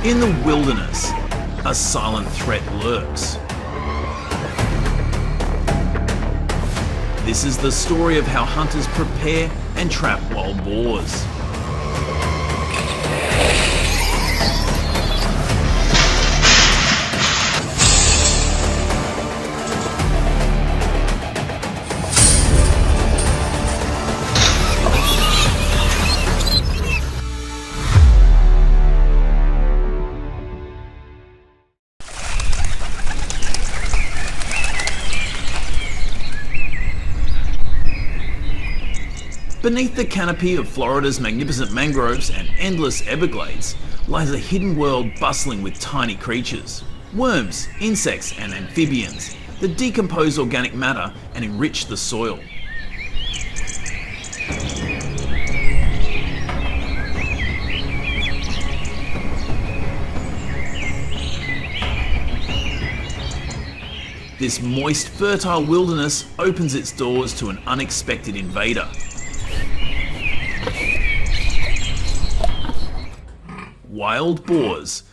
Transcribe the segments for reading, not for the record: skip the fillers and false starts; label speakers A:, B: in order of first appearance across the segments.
A: In the wilderness, a silent threat lurks. This is the story of how hunters prepare and trap wild boars. Beneath the canopy of Florida's magnificent mangroves and endless Everglades lies a hidden world bustling with tiny creatures. Worms, insects and amphibians that decompose organic matter and enrich the soil. This moist, fertile wilderness opens its doors to an unexpected invader. Wild boars.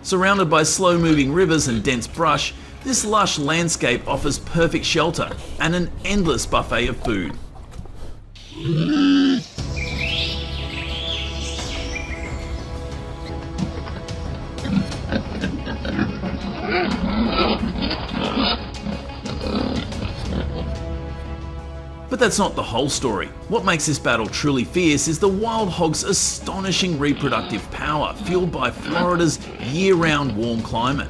A: Surrounded by slow-moving rivers and dense brush, this lush landscape offers perfect shelter and an endless buffet of food. But that's not the whole story. What makes this battle truly fierce is the wild hog's astonishing reproductive power, fueled by Florida's year-round warm climate.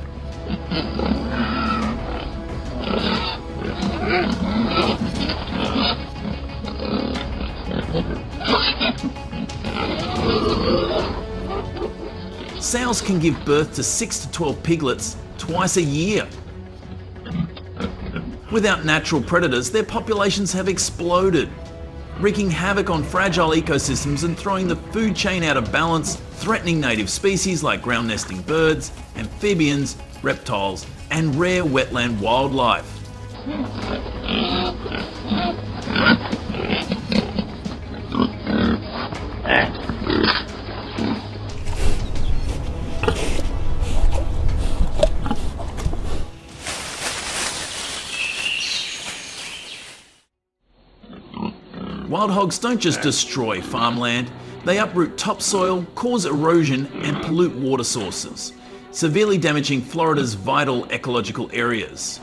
A: Sows can give birth to 6 to 12 piglets twice a year. Without natural predators, their populations have exploded, wreaking havoc on fragile ecosystems and throwing the food chain out of balance, threatening native species like ground-nesting birds, amphibians, reptiles, and rare wetland wildlife. Wild hogs don't just destroy farmland, they uproot topsoil, cause erosion and pollute water sources, severely damaging Florida's vital ecological areas.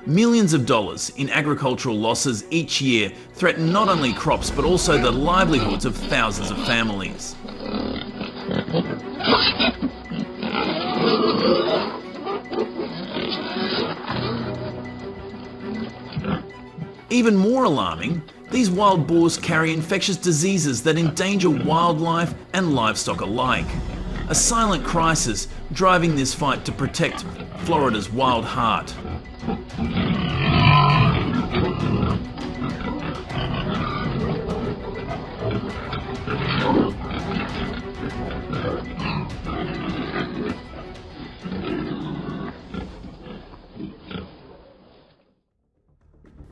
A: Millions of dollars in agricultural losses each year threaten not only crops but also the livelihoods of thousands of families. Even more alarming, these wild boars carry infectious diseases that endanger wildlife and livestock alike. A silent crisis driving this fight to protect Florida's wild heart.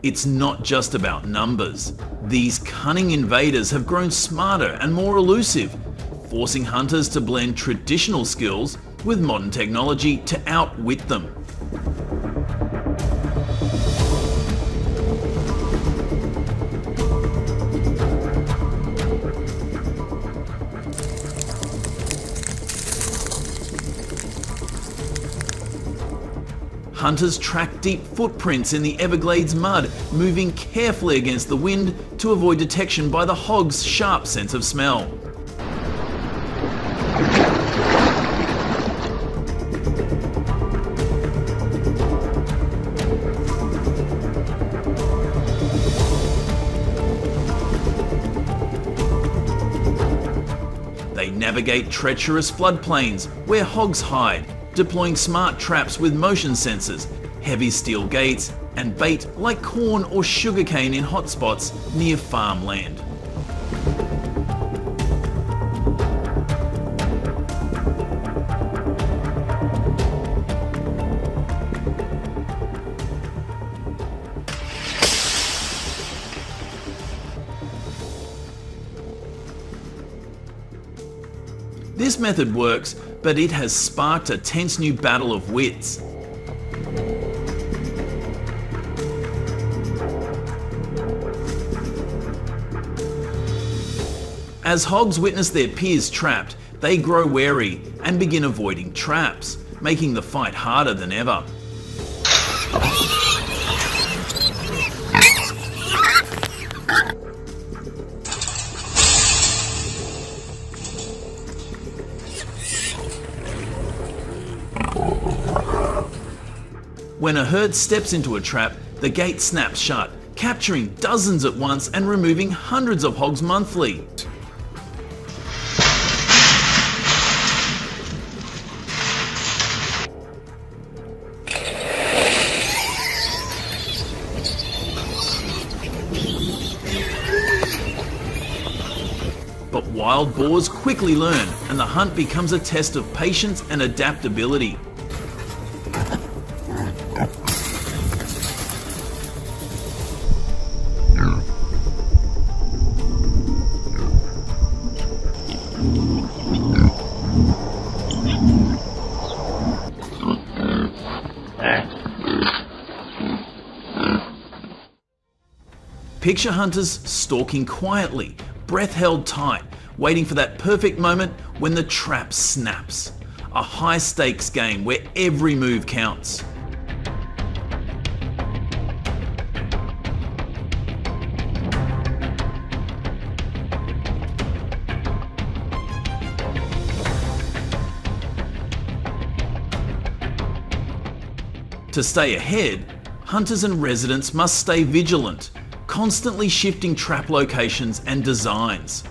A: It's not just about numbers. These cunning invaders have grown smarter and more elusive, forcing hunters to blend traditional skills with modern technology to outwit them. Hunters track deep footprints in the Everglades mud, moving carefully against the wind to avoid detection by the hog's sharp sense of smell. They navigate treacherous floodplains where hogs hide, deploying smart traps with motion sensors, heavy steel gates, and bait like corn or sugarcane in hotspots near farmland. This method works, but it has sparked a tense new battle of wits. As hogs witness their peers trapped, they grow wary and begin avoiding traps, making the fight harder than ever. When a herd steps into a trap, the gate snaps shut, capturing dozens at once and removing hundreds of hogs monthly. But wild boars quickly learn, and the hunt becomes a test of patience and adaptability. Picture hunters stalking quietly, breath held tight, waiting for that perfect moment when the trap snaps. A high stakes game where every move counts. To stay ahead, hunters and residents must stay vigilant, constantly shifting trap locations and designs.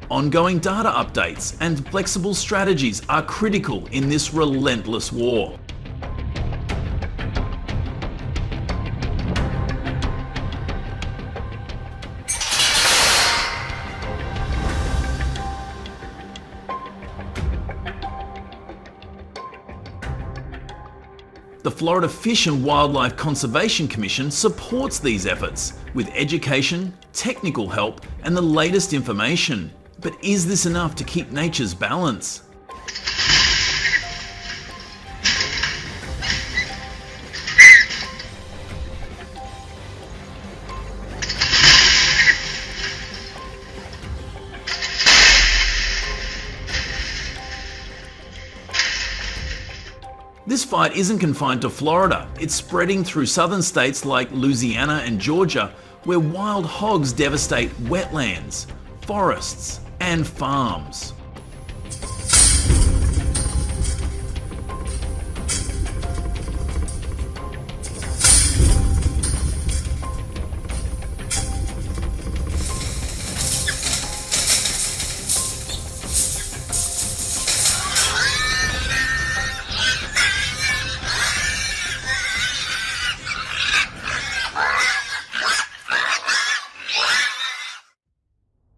A: Ongoing data updates and flexible strategies are critical in this relentless war. The Florida Fish and Wildlife Conservation Commission supports these efforts with education, technical help, and the latest information. But is this enough to keep nature's balance? This fight isn't confined to Florida. It's spreading through southern states like Louisiana and Georgia, where wild hogs devastate wetlands, forests, and farms.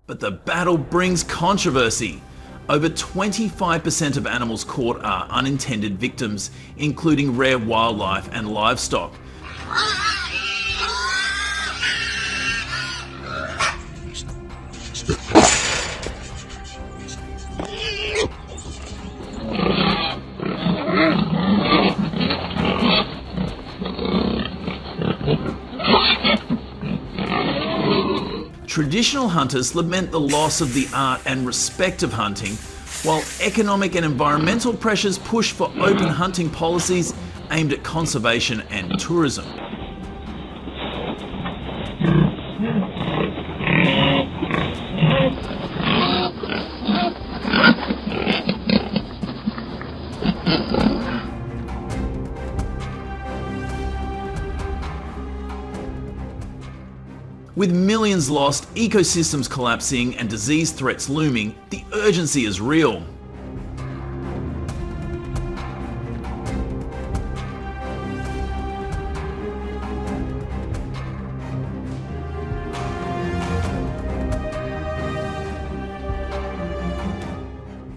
A: But the battle brings controversy. Over 25% of animals caught are unintended victims, including rare wildlife and livestock. Traditional hunters lament the loss of the art and respect of hunting, while economic and environmental pressures push for open hunting policies aimed at conservation and tourism. With millions lost, ecosystems collapsing, and disease threats looming, the urgency is real.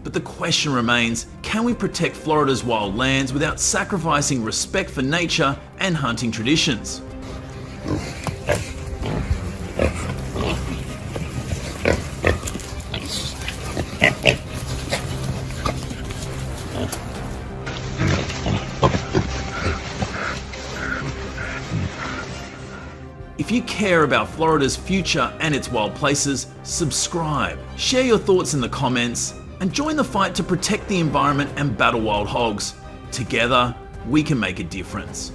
A: But the question remains, can we protect Florida's wild lands without sacrificing respect for nature and hunting traditions? If you care about Florida's future and its wild places, subscribe, share your thoughts in the comments, and join the fight to protect the environment and battle wild hogs. Together, we can make a difference.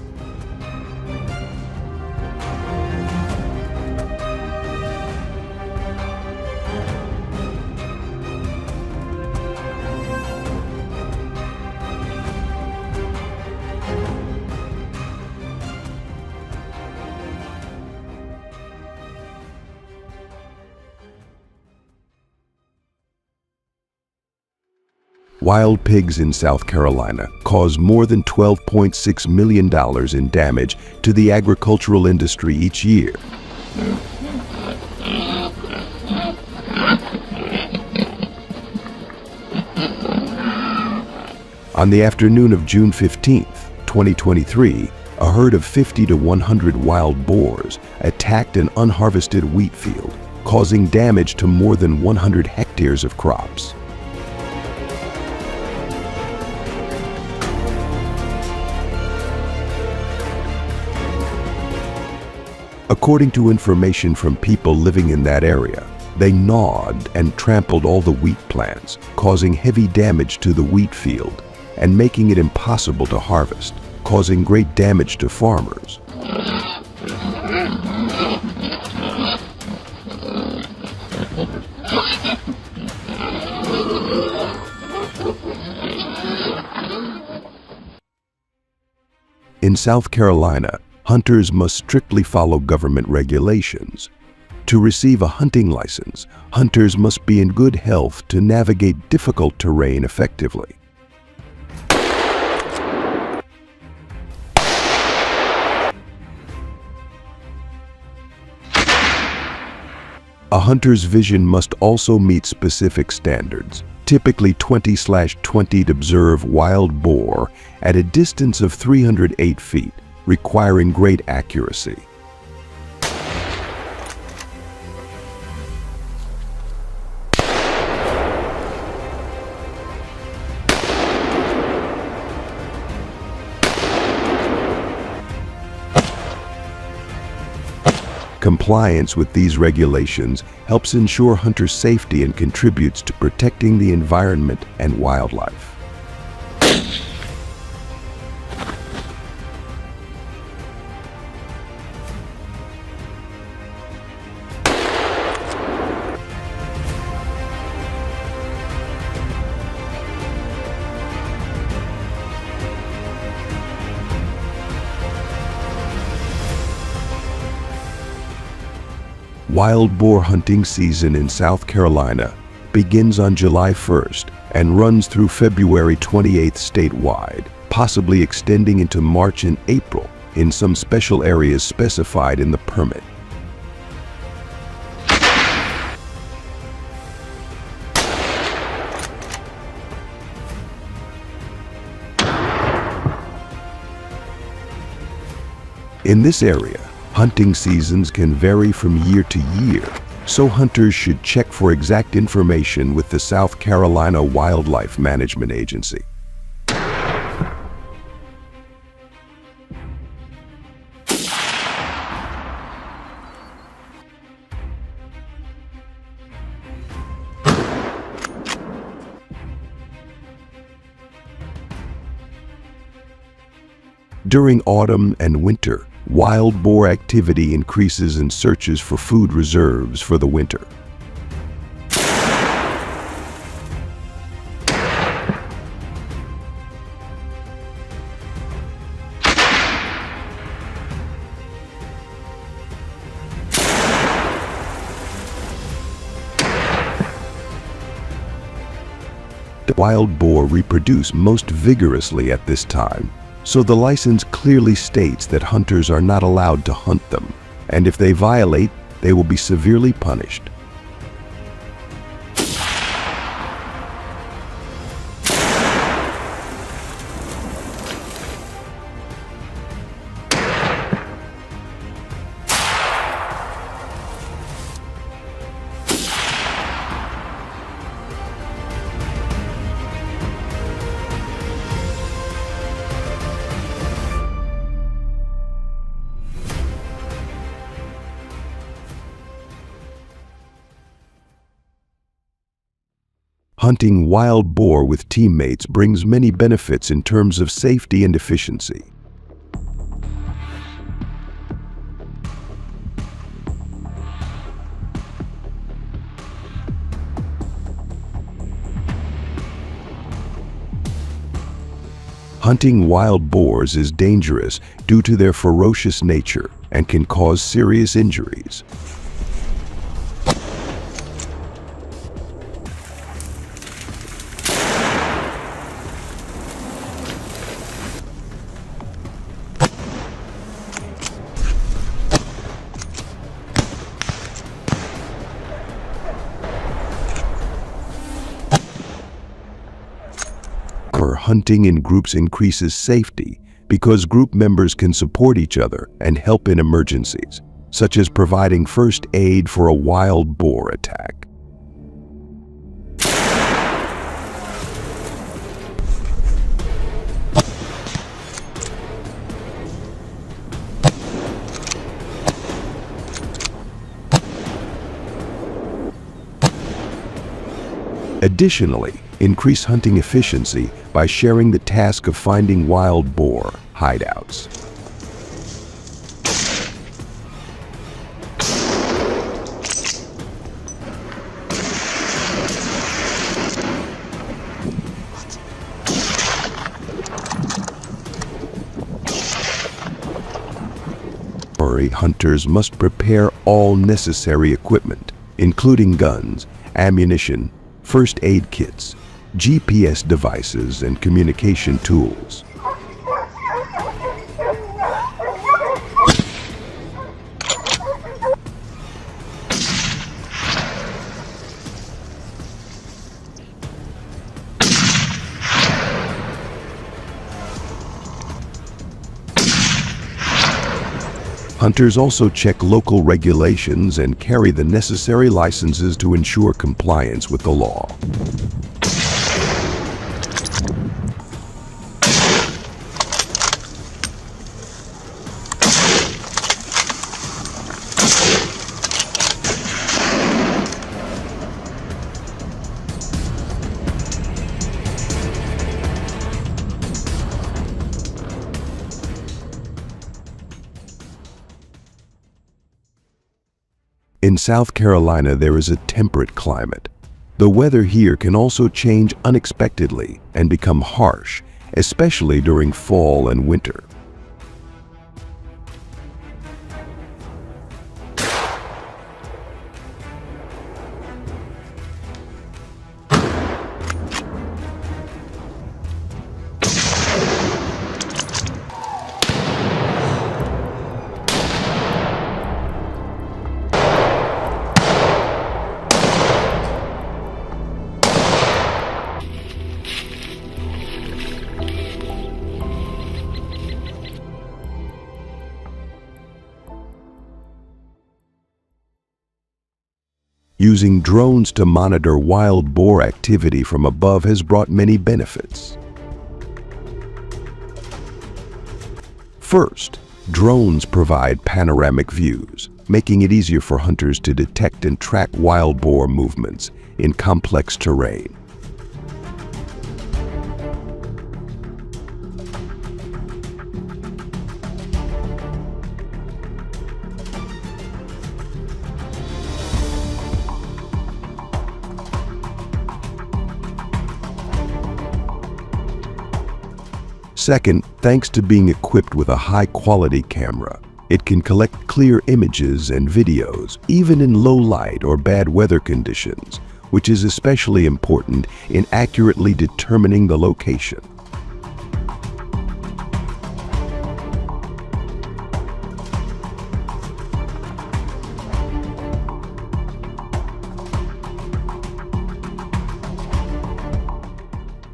B: Wild pigs in South Carolina cause more than $12.6 million in damage to the agricultural industry each year. On the afternoon of June 15, 2023, a herd of 50 to 100 wild boars attacked an unharvested wheat field, causing damage to more than 100 hectares of crops. According to information from people living in that area, they gnawed and trampled all the wheat plants, causing heavy damage to the wheat field and making it impossible to harvest, causing great damage to farmers. In South Carolina, hunters must strictly follow government regulations. To receive a hunting license, hunters must be in good health to navigate difficult terrain effectively. A hunter's vision must also meet specific standards, typically 20/20 to observe wild boar at a distance of 308 feet, requiring great accuracy. Compliance with these regulations helps ensure hunter safety and contributes to protecting the environment and wildlife. Wild boar hunting season in South Carolina begins on July 1st and runs through February 28th statewide, possibly extending into March and April in some special areas specified in the permit. In this area, hunting seasons can vary from year to year, so hunters should check for exact information with the South Carolina Wildlife Management Agency. During autumn and winter, wild boar activity increases in searches for food reserves for the winter. wild boar reproduce most vigorously at this time, so the license clearly states that hunters are not allowed to hunt them, and if they violate, they will be severely punished. Hunting wild boar with teammates brings many benefits in terms of safety and efficiency. Hunting wild boars is dangerous due to their ferocious nature and can cause serious injuries. Hunting in groups increases safety because group members can support each other and help in emergencies, such as providing first aid for a wild boar attack. Additionally, increase hunting efficiency by sharing the task of finding wild boar hideouts. Hunters must prepare all necessary equipment, including guns, ammunition, first aid kits, GPS devices, and communication tools. Hunters also check local regulations and carry the necessary licenses to ensure compliance with the law. In South Carolina, there is a temperate climate. The weather here can also change unexpectedly and become harsh, especially during fall and winter. Using drones to monitor wild boar activity from above has brought many benefits. First, drones provide panoramic views, making it easier for hunters to detect and track wild boar movements in complex terrain. Second, thanks to being equipped with a high-quality camera, it can collect clear images and videos, even in low light or bad weather conditions, which is especially important in accurately determining the location.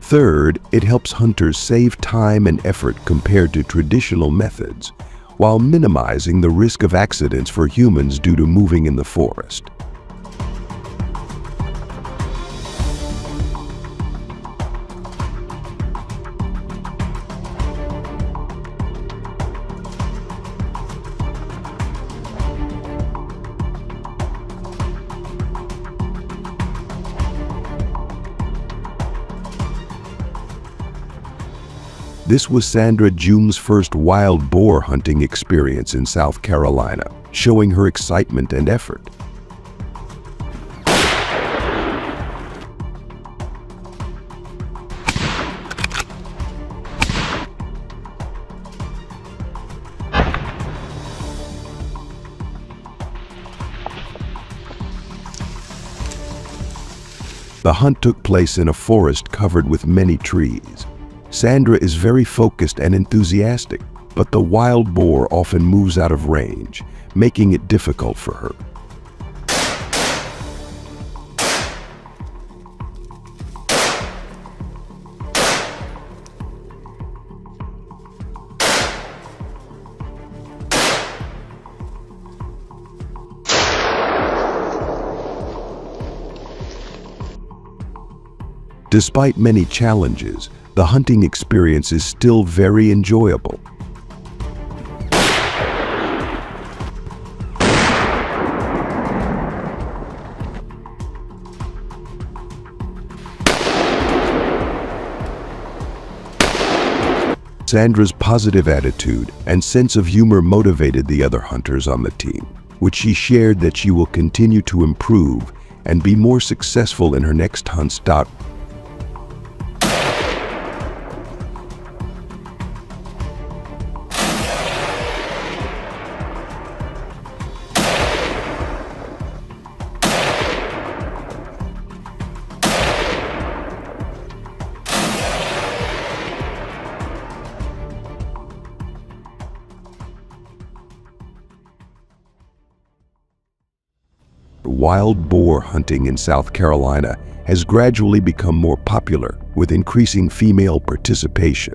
B: Third, it helps hunters save time and effort compared to traditional methods, while minimizing the risk of accidents for humans due to moving in the forest. This was Sandra June's first wild boar hunting experience in South Carolina, showing her excitement and effort. The hunt took place in a forest covered with many trees. Sandra is very focused and enthusiastic, but the wild boar often moves out of range, making it difficult for her. Despite many challenges, the hunting experience is still very enjoyable. Sandra's positive attitude and sense of humor motivated the other hunters on the team, which she shared that she will continue to improve and be more successful in her next hunts. Wild boar hunting in South Carolina has gradually become more popular with increasing female participation.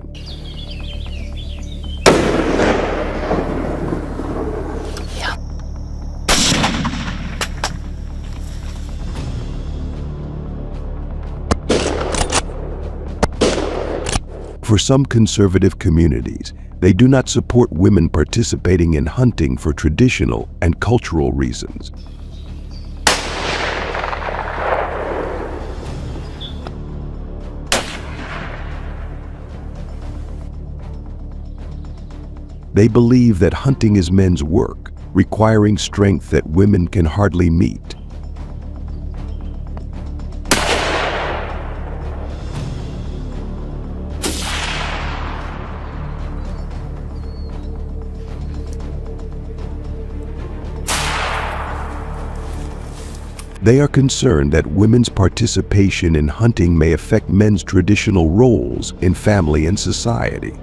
B: For some conservative communities, they do not support women participating in hunting for traditional and cultural reasons. They believe that hunting is men's work, requiring strength that women can hardly meet. They are concerned that women's participation in hunting may affect men's traditional roles in family and society.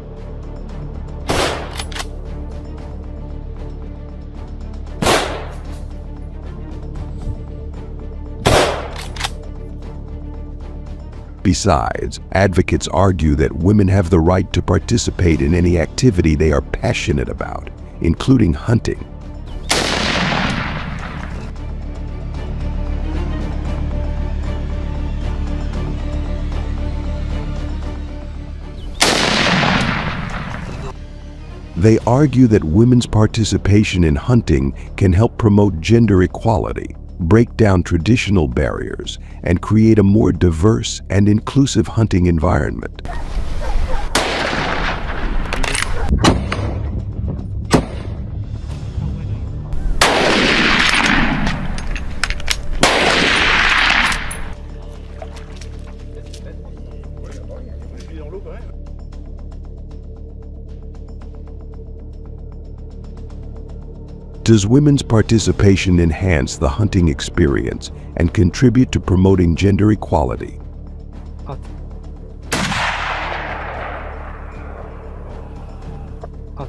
B: Besides, advocates argue that women have the right to participate in any activity they are passionate about, including hunting. They argue that women's participation in hunting can help promote gender equality, break down traditional barriers, and create a more diverse and inclusive hunting environment. Does women's participation enhance the hunting experience and contribute to promoting gender equality?
C: At. At.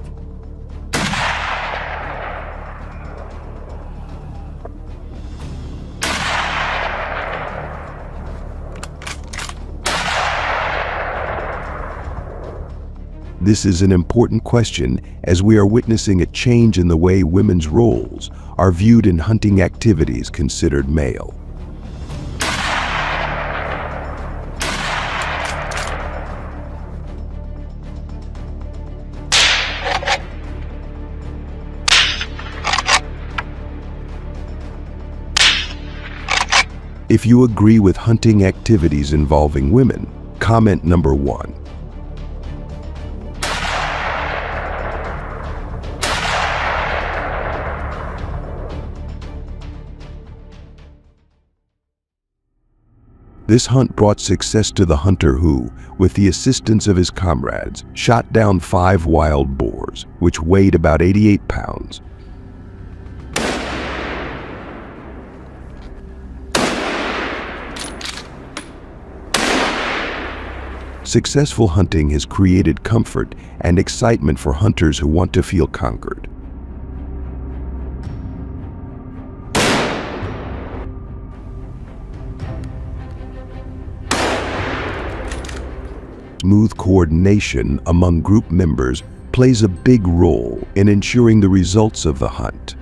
B: This is an important question as we are witnessing a change in the way women's roles are viewed in hunting activities considered male. If you agree with hunting activities involving women, comment number 1. This hunt brought success to the hunter who, with the assistance of his comrades, shot down 5 wild boars, which weighed about 88 pounds. Successful hunting has created comfort and excitement for hunters who want to feel conquered. Smooth coordination among group members plays a big role in ensuring the results of the hunt.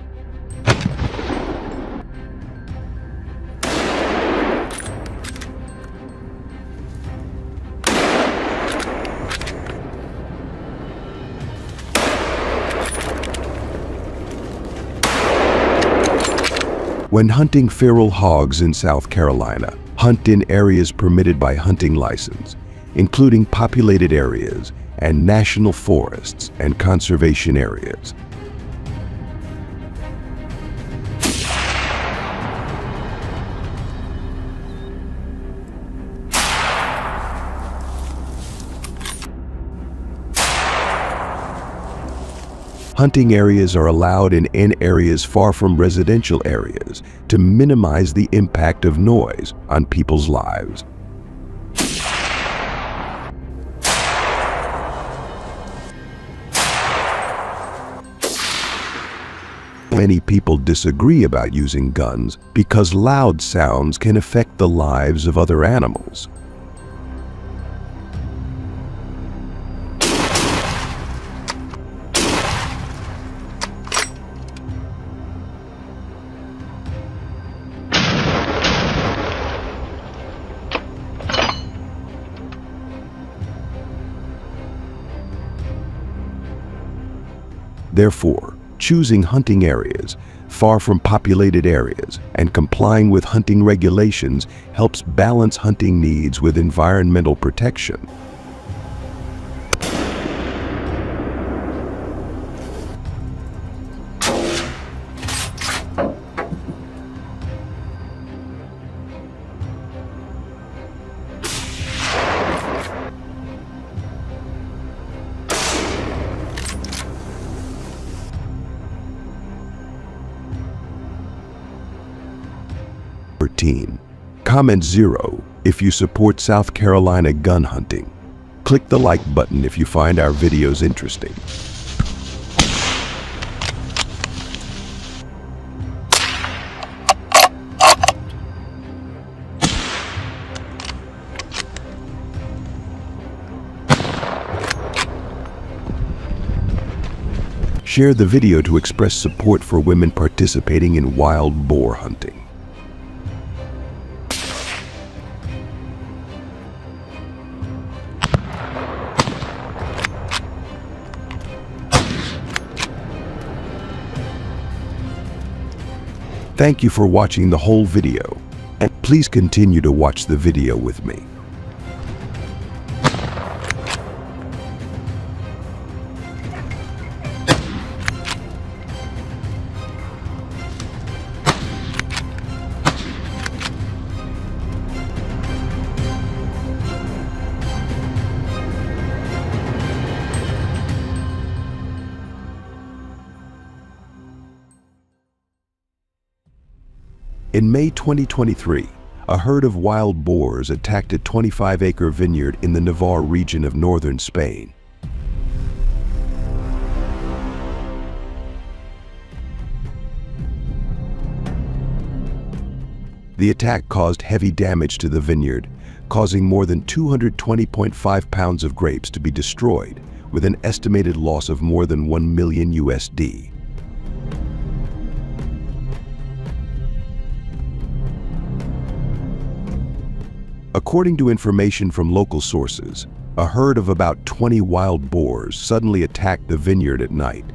B: When hunting feral hogs in South Carolina, hunt in areas permitted by hunting license, including populated areas and national forests and conservation areas. Hunting areas are allowed in areas far from residential areas to minimize the impact of noise on people's lives. Many people disagree about using guns because loud sounds can affect the lives of other animals. Therefore, choosing hunting areas far from populated areas and complying with hunting regulations helps balance hunting needs with environmental protection. Comment 0 if you support South Carolina gun hunting. Click the like button if you find our videos interesting. Share the video to express support for women participating in wild boar hunting. Thank you for watching the whole video, and please continue to watch the video with me. In May 2023, a herd of wild boars attacked a 25-acre vineyard in the Navarre region of northern Spain. The attack caused heavy damage to the vineyard, causing more than 220.5 pounds of grapes to be destroyed, with an estimated loss of more than $1 million USD. According to information from local sources, a herd of about 20 wild boars suddenly attacked the vineyard at night.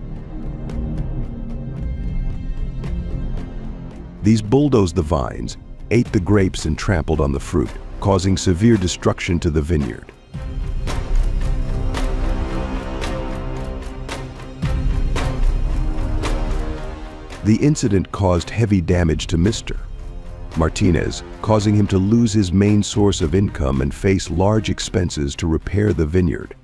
B: These bulldozed the vines, ate the grapes and trampled on the fruit, causing severe destruction to the vineyard. The incident caused heavy damage to Mr. Martinez, causing him to lose his main source of income and face large expenses to repair the vineyard.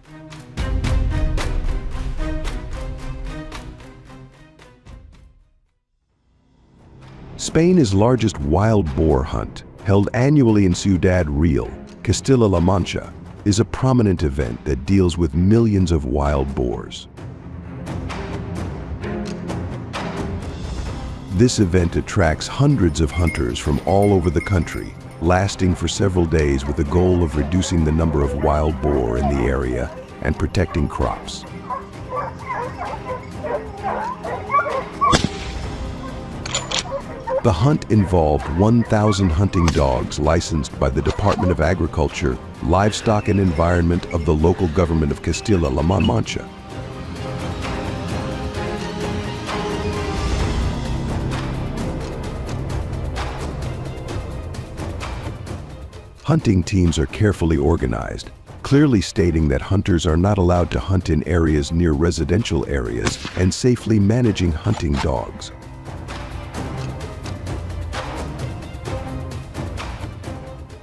B: Spain's largest wild boar hunt, held annually in Ciudad Real, Castilla-La Mancha, is a prominent event that deals with millions of wild boars. This event attracts hundreds of hunters from all over the country, lasting for several days with the goal of reducing the number of wild boar in the area and protecting crops. The hunt involved 1,000 hunting dogs licensed by the Department of Agriculture, Livestock and Environment of the local government of Castilla-La Mancha. Hunting teams are carefully organized, clearly stating that hunters are not allowed to hunt in areas near residential areas and safely managing hunting dogs.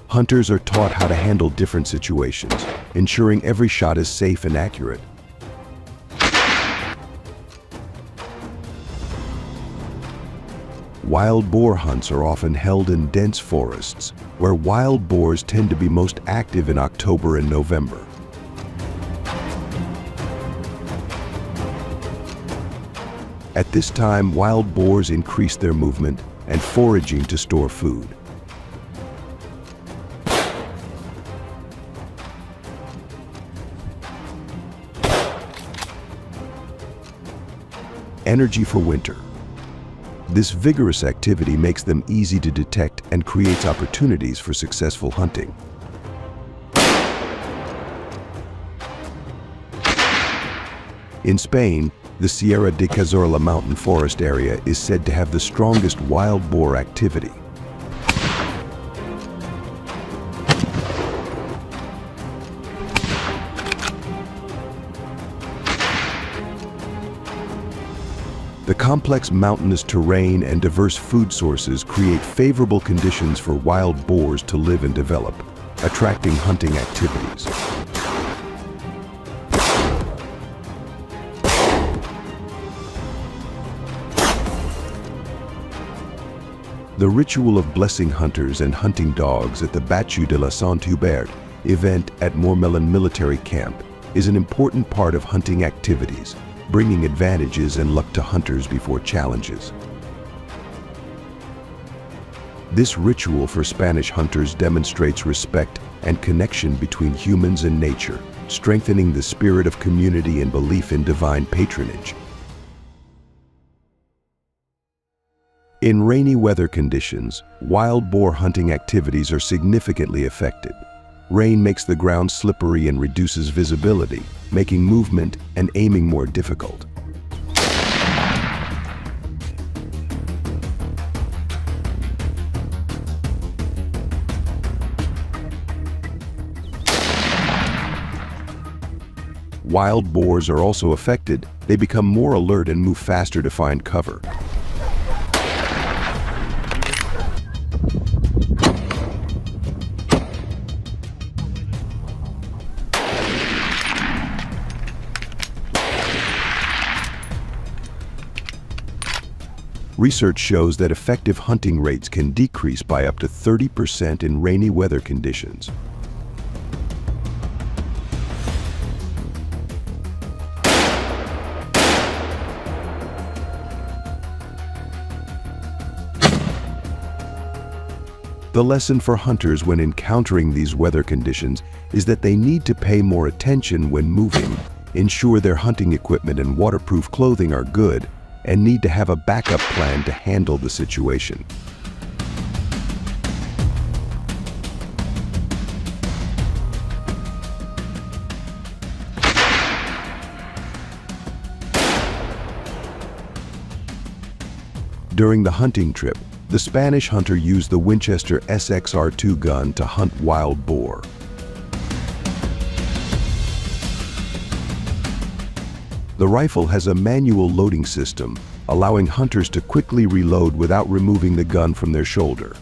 B: Hunters are taught how to handle different situations, ensuring every shot is safe and accurate. Wild boar hunts are often held in dense forests, where wild boars tend to be most active in October and November. At this time, wild boars increase their movement and foraging to store food. Energy for winter. This vigorous activity makes them easy to detect and creates opportunities for successful hunting. In Spain, the Sierra de Cazorla mountain forest area is said to have the strongest wild boar activity. The complex mountainous terrain and diverse food sources create favorable conditions for wild boars to live and develop, attracting hunting activities. The ritual of blessing hunters and hunting dogs at the Batue de la Saint-Hubert event at Mourmelon military camp is an important part of hunting activities, bringing advantages and luck to hunters before challenges. This ritual for Spanish hunters demonstrates respect and connection between humans and nature, strengthening the spirit of community and belief in divine patronage. In rainy weather conditions, wild boar hunting activities are significantly affected. Rain makes the ground slippery and reduces visibility, making movement and aiming more difficult. Wild boars are also affected. They become more alert and move faster to find cover. Research shows that effective hunting rates can decrease by up to 30% in rainy weather conditions. The lesson for hunters when encountering these weather conditions is that they need to pay more attention when moving, ensure their hunting equipment and waterproof clothing are good, and need to have a backup plan to handle the situation. During the hunting trip, the Spanish hunter used the Winchester SXR2 gun to hunt wild boar. The rifle has a manual loading system, allowing hunters to quickly reload without removing the gun from their shoulder.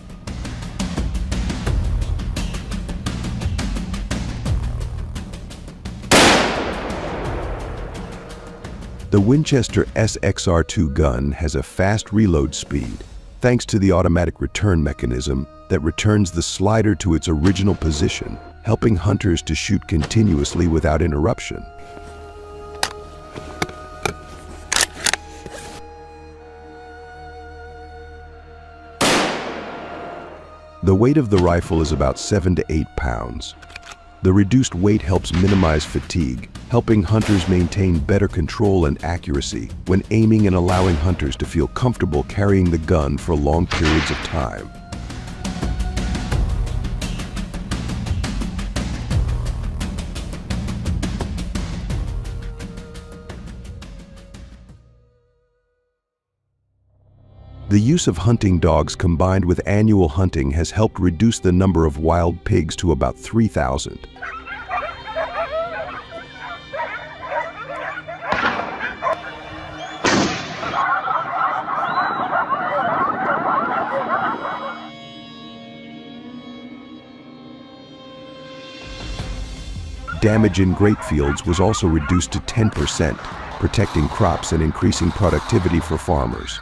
B: The Winchester SXR2 gun has a fast reload speed, thanks to the automatic return mechanism that returns the slider to its original position, helping hunters to shoot continuously without interruption. The weight of the rifle is about 7 to 8 pounds. The reduced weight helps minimize fatigue, helping hunters maintain better control and accuracy when aiming and allowing hunters to feel comfortable carrying the gun for long periods of time. The use of hunting dogs combined with annual hunting has helped reduce the number of wild pigs to about 3,000. Damage in grape fields was also reduced to 10%, protecting crops and increasing productivity for farmers.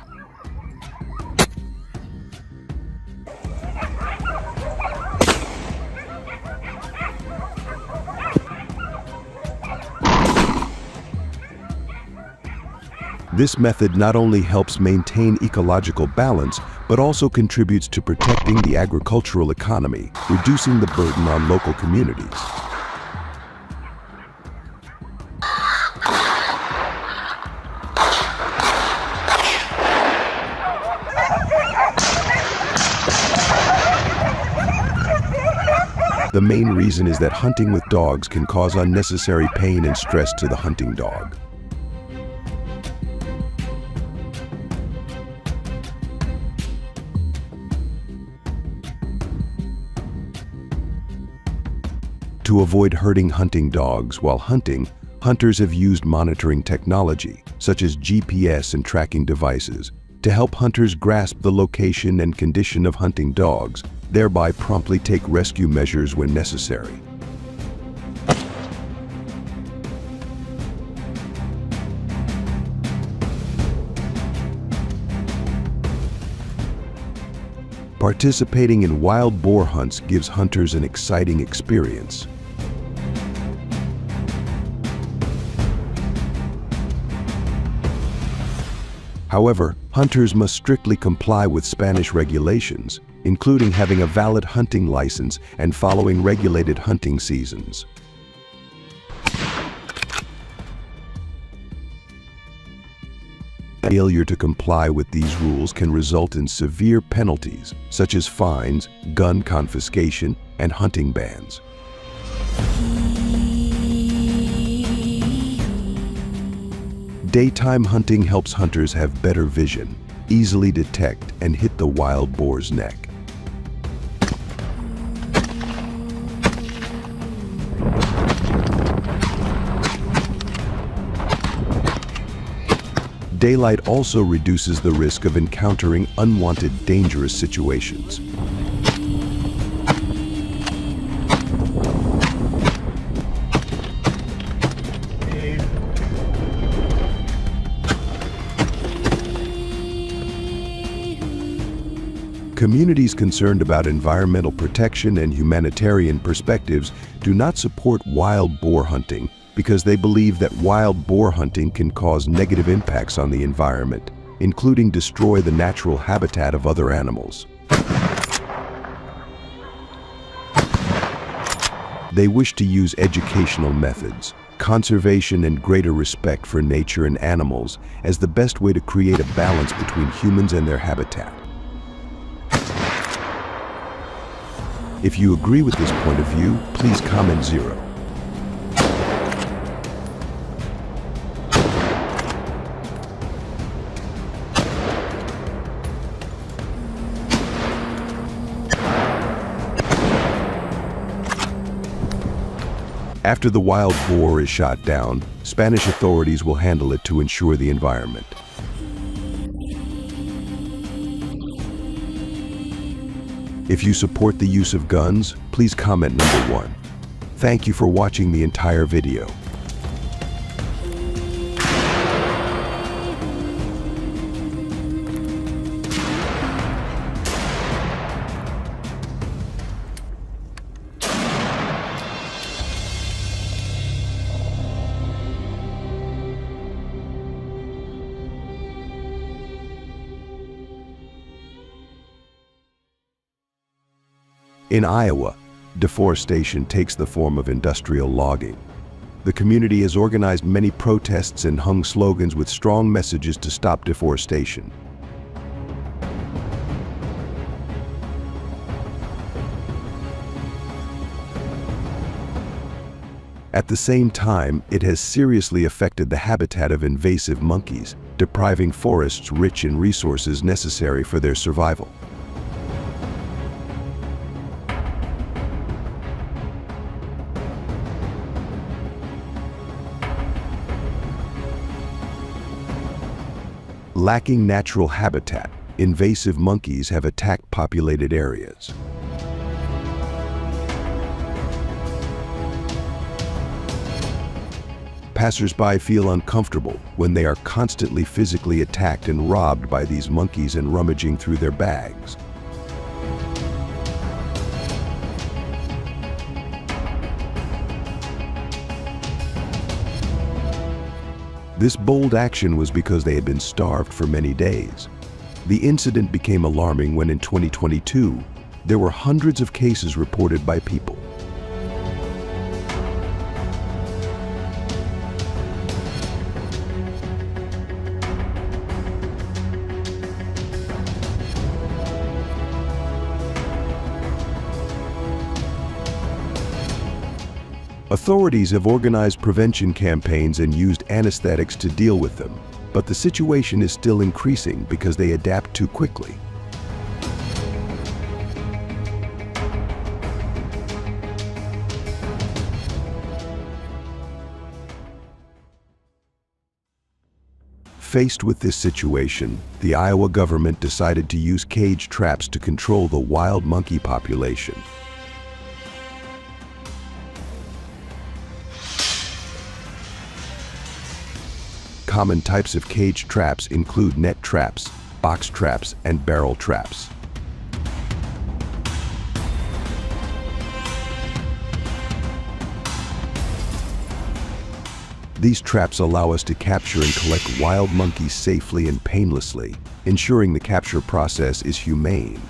B: This method not only helps maintain ecological balance, but also contributes to protecting the agricultural economy, reducing the burden on local communities. The main reason is that hunting with dogs can cause unnecessary pain and stress to the hunting dog. To avoid hurting hunting dogs while hunting, hunters have used monitoring technology, such as GPS and tracking devices, to help hunters grasp the location and condition of hunting dogs, thereby promptly take rescue measures when necessary. Participating in wild boar hunts gives hunters an exciting experience. However, hunters must strictly comply with Spanish regulations, including having a valid hunting license and following regulated hunting seasons. Failure to comply with these rules can result in severe penalties, such as fines, gun confiscation, and hunting bans. Daytime hunting helps hunters have better vision, easily detect and hit the wild boar's neck. Daylight also reduces the risk of encountering unwanted, dangerous situations. Communities concerned about environmental protection and humanitarian perspectives do not support wild boar hunting because they believe that wild boar hunting can cause negative impacts on the environment, including destroy the natural habitat of other animals. They wish to use educational methods, conservation, and greater respect for nature and animals as the best way to create a balance between humans and their habitat. If you agree with this point of view, please comment 0. After the wild boar is shot down, Spanish authorities will handle it to ensure the environment. If you support the use of guns, please comment number 1. Thank you for watching the entire video. In Iowa, deforestation takes the form of industrial logging. The community has organized many protests and hung slogans with strong messages to stop deforestation. At the same time, it has seriously affected the habitat of invasive monkeys, depriving forests rich in resources necessary for their survival. Lacking natural habitat, invasive monkeys have attacked populated areas. Passers-by feel uncomfortable when they are constantly physically attacked and robbed by these monkeys and rummaging through their bags. This bold action was because they had been starved for many days. The incident became alarming when in 2022, there were hundreds of cases reported by people. Authorities have organized prevention campaigns and used anesthetics to deal with them, but the situation is still increasing because they adapt too quickly. Faced with this situation, the Iowa government decided to use cage traps to control the wild monkey population. Common types of cage traps include net traps, box traps, and barrel traps. These traps allow us to capture and collect wild monkeys safely and painlessly, ensuring the capture process is humane.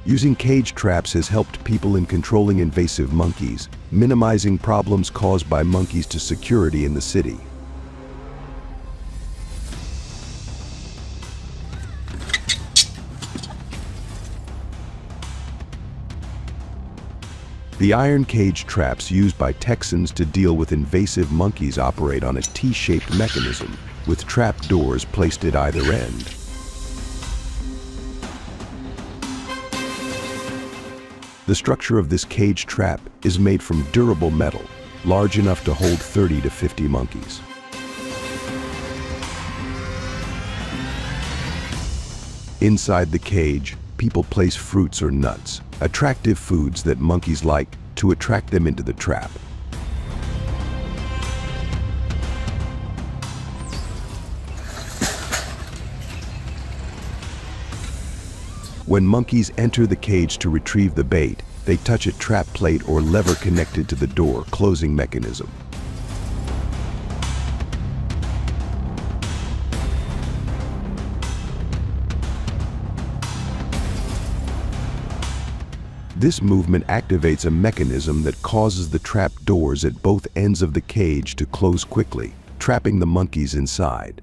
B: Using cage traps has helped people in controlling invasive monkeys, minimizing problems caused by monkeys to security in the city. The iron cage traps used by Texans to deal with invasive monkeys operate on a T-shaped mechanism, with trap doors placed at either end. The structure of this cage trap is made from durable metal, large enough to hold 30 to 50 monkeys. Inside the cage, people place fruits or nuts, attractive foods that monkeys like, to attract them into the trap. When monkeys enter the cage to retrieve the bait, they touch a trap plate or lever connected to the door closing mechanism. This movement activates a mechanism that causes the trap doors at both ends of the cage to close quickly, trapping the monkeys inside.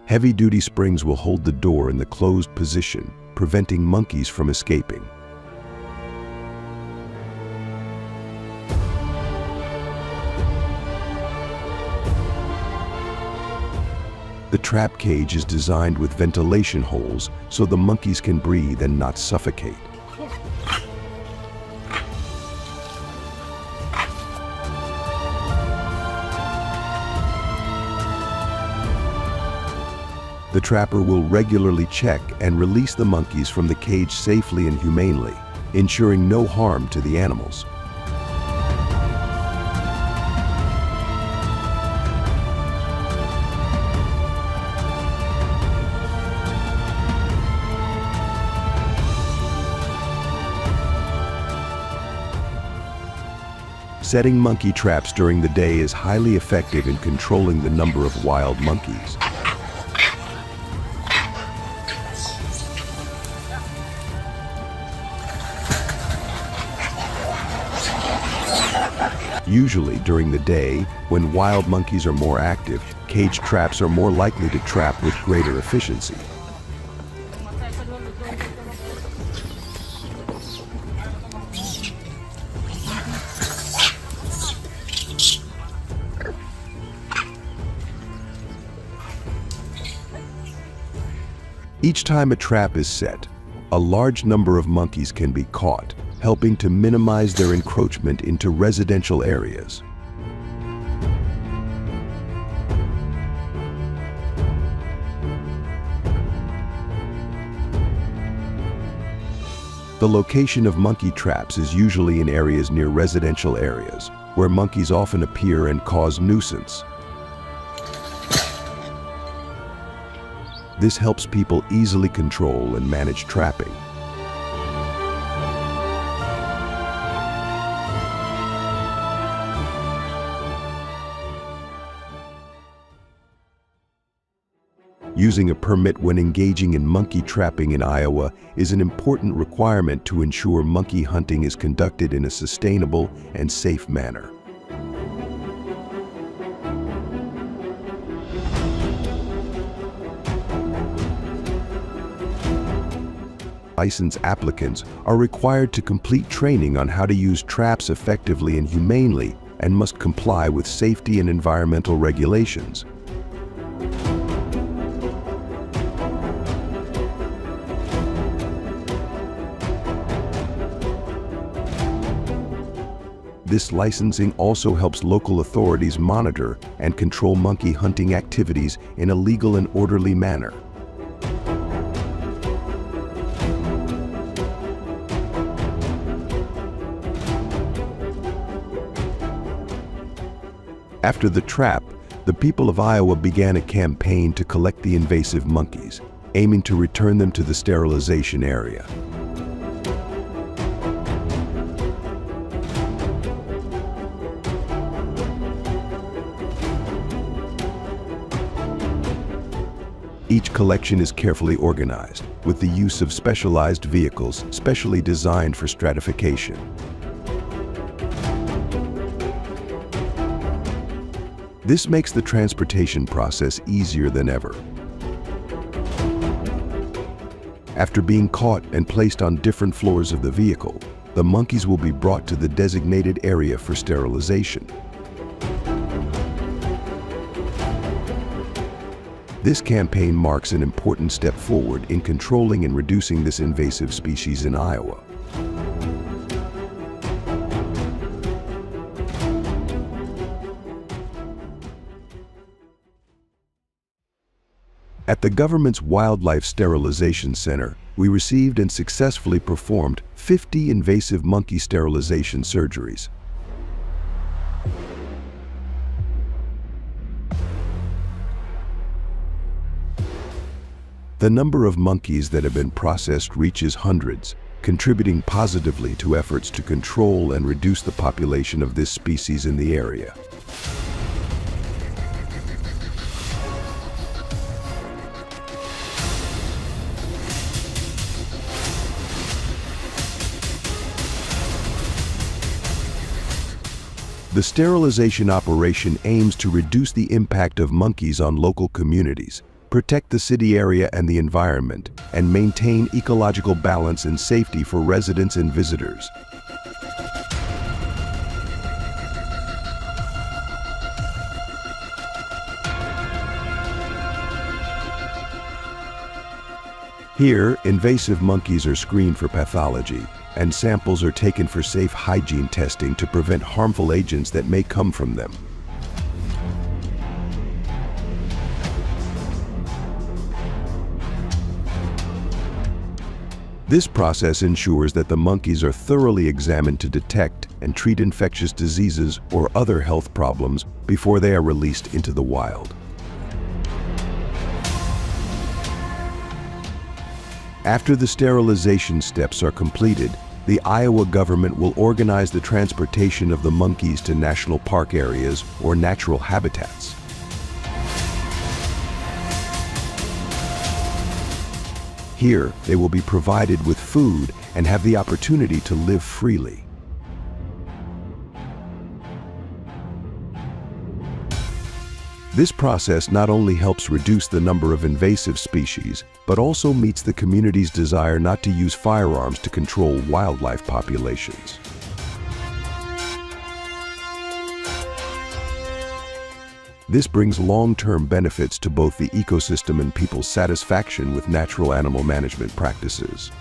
B: Heavy-duty springs will hold the door in the closed position, preventing monkeys from escaping. The trap cage is designed with ventilation holes so the monkeys can breathe and not suffocate. The trapper will regularly check and release the monkeys from the cage safely and humanely, ensuring no harm to the animals. Setting monkey traps during the day is highly effective in controlling the number of wild monkeys. Usually during the day, when wild monkeys are more active, cage traps are more likely to trap with greater efficiency. Each time a trap is set, a large number of monkeys can be caught, helping to minimize their encroachment into residential areas. The location of monkey traps is usually in areas near residential areas, where monkeys often appear and cause nuisance. This helps people easily control and manage trapping. Using a permit when engaging in monkey trapping in Iowa is an important requirement to ensure monkey hunting is conducted in a sustainable and safe manner. License applicants are required to complete training on how to use traps effectively and humanely and must comply with safety and environmental regulations. This licensing also helps local authorities monitor and control monkey hunting activities in a legal and orderly manner. After the trap, the people of Iowa began a campaign to collect the invasive monkeys, aiming to return them to the sterilization area. Each collection is carefully organized, with the use of specialized vehicles specially designed for stratification. This makes the transportation process easier than ever. After being caught and placed on different floors of the vehicle, the monkeys will be brought to the designated area for sterilization. This campaign marks an important step forward in controlling and reducing this invasive species in Iowa. At the government's Wildlife Sterilization Center, we received and successfully performed 50 invasive monkey sterilization surgeries. The number of monkeys that have been processed reaches hundreds, contributing positively to efforts to control and reduce the population of this species in the area. The sterilization operation aims to reduce the impact of monkeys on local communities, protect the city area and the environment, and maintain ecological balance and safety for residents and visitors. Here, invasive monkeys are screened for pathology, and samples are taken for safe hygiene testing to prevent harmful agents that may come from them. This process ensures that the monkeys are thoroughly examined to detect and treat infectious diseases or other health problems before they are released into the wild. After the sterilization steps are completed, the Iowa government will organize the transportation of the monkeys to national park areas or natural habitats. Here, they will be provided with food and have the opportunity to live freely. This process not only helps reduce the number of invasive species, but also meets the community's desire not to use firearms to control wildlife populations. This brings long-term benefits to both the ecosystem and people's satisfaction with natural animal management practices.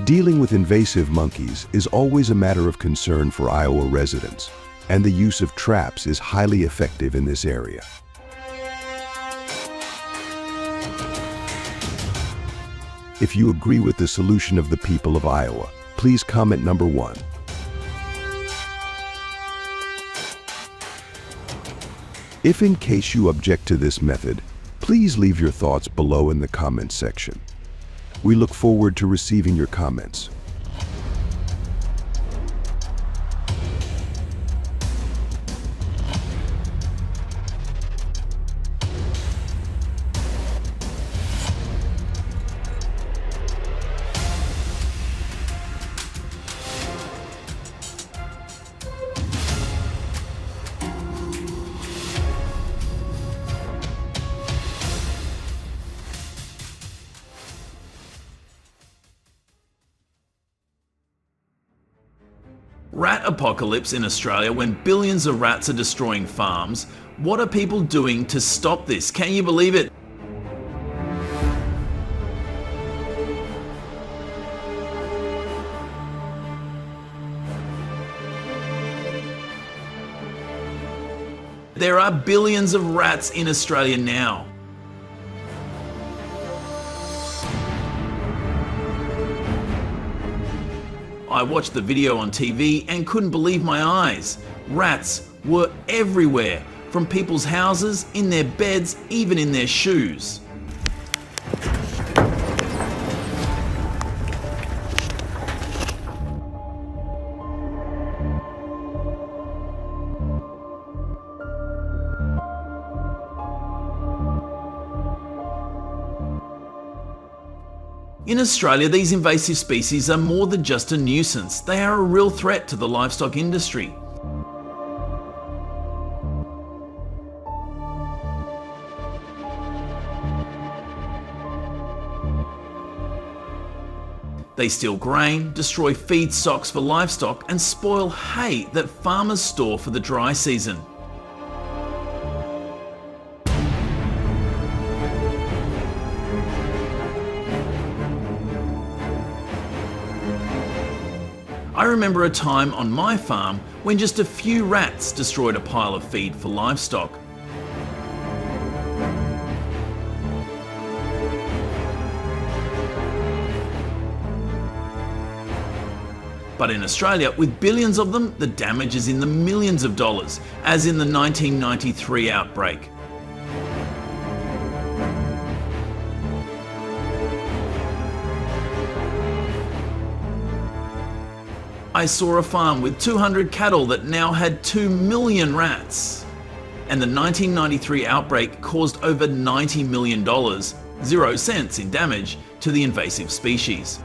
B: Dealing with invasive monkeys is always a matter of concern for Iowa residents, and the use of traps is highly effective in this area. If you agree with the solution of the people of Iowa, please comment number 1. If in case you object to this method, please leave your thoughts below in the comments section. We look forward to receiving your comments.
A: Rat apocalypse in Australia when billions of rats are destroying farms. What are people doing to stop this? Can you believe it? There are billions of rats in Australia now. I watched the video on TV and couldn't believe my eyes. Rats were everywhere, from people's houses, in their beds, even in their shoes. In Australia, these invasive species are more than just a nuisance. They are a real threat to the livestock industry. They steal grain, destroy feed stocks for livestock, and spoil hay that farmers store for the dry season. I remember a time on my farm when just a few rats destroyed a pile of feed for livestock. But in Australia, with billions of them, the damage is in the millions of dollars, as in the 1993 outbreak. I saw a farm with 200 cattle that now had 2 million rats. And the 1993 outbreak caused over $90 million, 0 cents in damage, to the invasive species.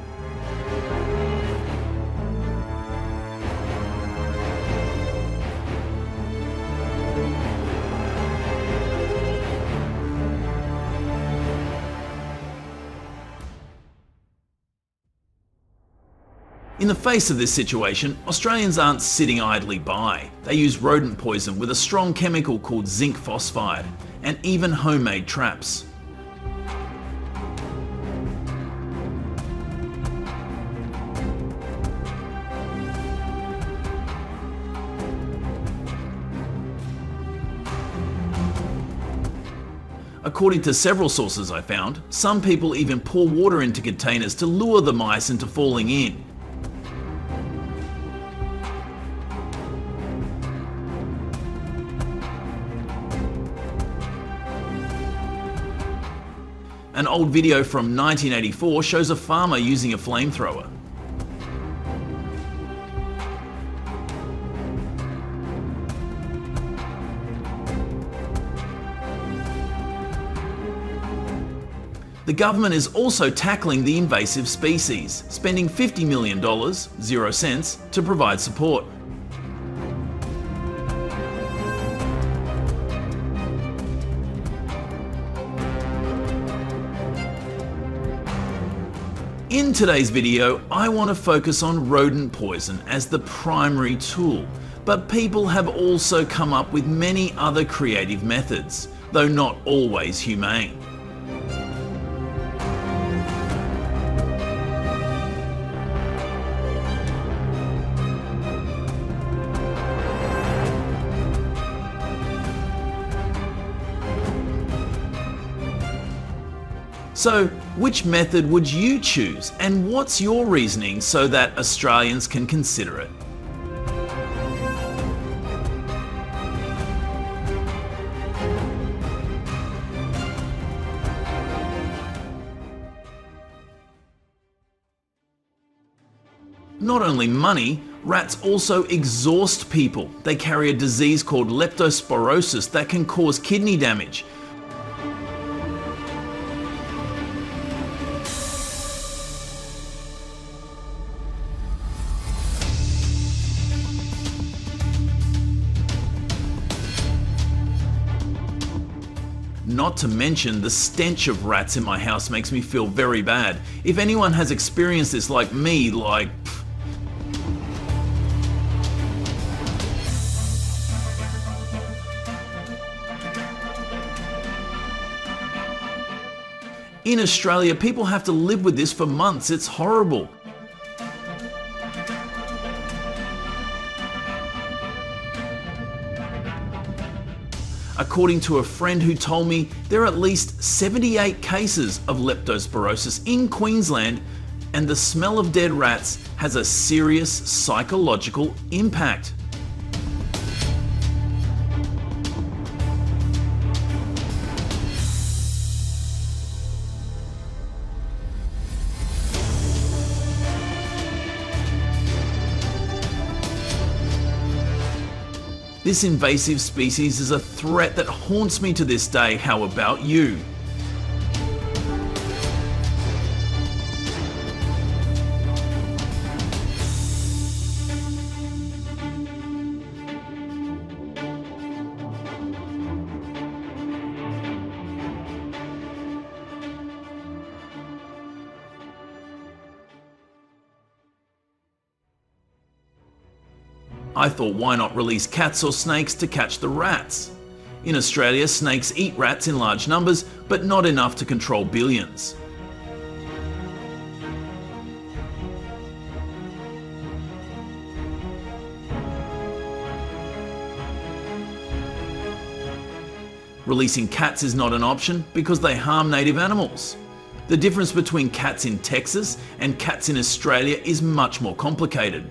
A: In the face of this situation, Australians aren't sitting idly by. They use rodent poison with a strong chemical called zinc phosphide, and even homemade traps. According to several sources I found, some people even pour water into containers to lure the mice into falling in. An old video from 1984 shows a farmer using a flamethrower. The government is also tackling the invasive species, spending $50 million, 0 cents, to provide support. In today's video, I want to focus on rodent poison as the primary tool, but people have also come up with many other creative methods, though not always humane. So, which method would you choose, and what's your reasoning so that Australians can consider it? Not only money, rats also exhaust people. They carry a disease called leptospirosis that can cause kidney damage. Not to mention, the stench of rats in my house makes me feel very bad. If anyone has experienced this like me, in Australia, people have to live with this for months. It's horrible. According to a friend who told me, there are at least 78 cases of leptospirosis in Queensland, and the smell of dead rats has a serious psychological impact. This invasive species is a threat that haunts me to this day. How about you? I thought, why not release cats or snakes to catch the rats? In Australia, snakes eat rats in large numbers, but not enough to control billions. Releasing cats is not an option because they harm native animals. The difference between cats in Texas and cats in Australia is much more complicated.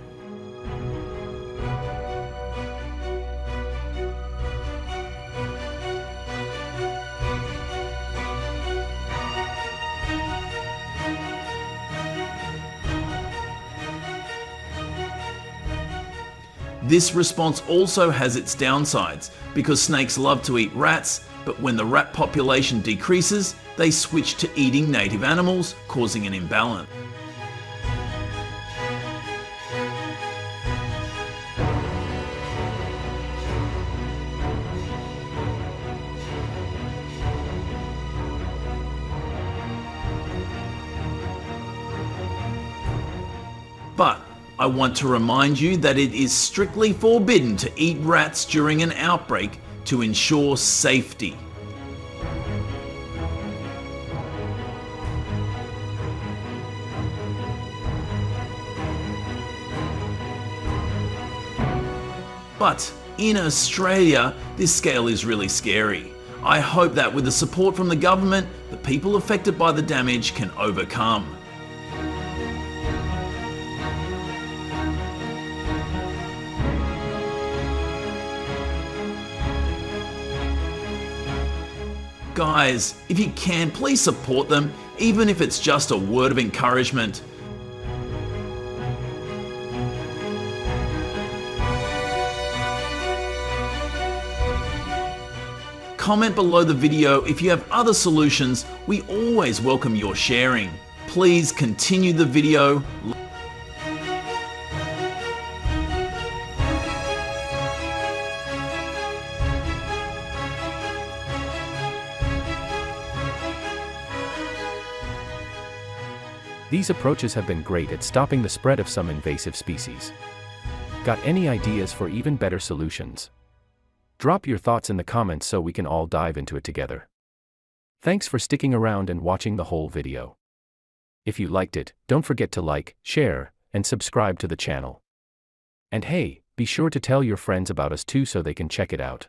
A: This response also has its downsides because snakes love to eat rats, but when the rat population decreases, they switch to eating native animals, causing an imbalance. But I want to remind you that it is strictly forbidden to eat rats during an outbreak to ensure safety. But in Australia, this scale is really scary. I hope that with the support from the government, the people affected by the damage can overcome. Guys, if you can, please support them, even if it's just a word of encouragement. Comment below the video if you have other solutions. We always welcome your sharing. Please continue the video.
D: These approaches have been great at stopping the spread of some invasive species. Got any ideas for even better solutions? Drop your thoughts in the comments so we can all dive into it together. Thanks for sticking around and watching the whole video. If you liked it, don't forget to like, share, and subscribe to the channel. And hey, be sure to tell your friends about us too so they can check it out.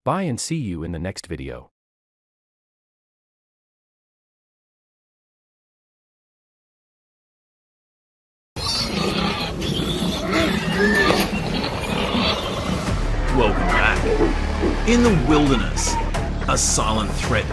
D: Bye and see you in the next video.
A: Welcome back. In the wilderness, a silent threat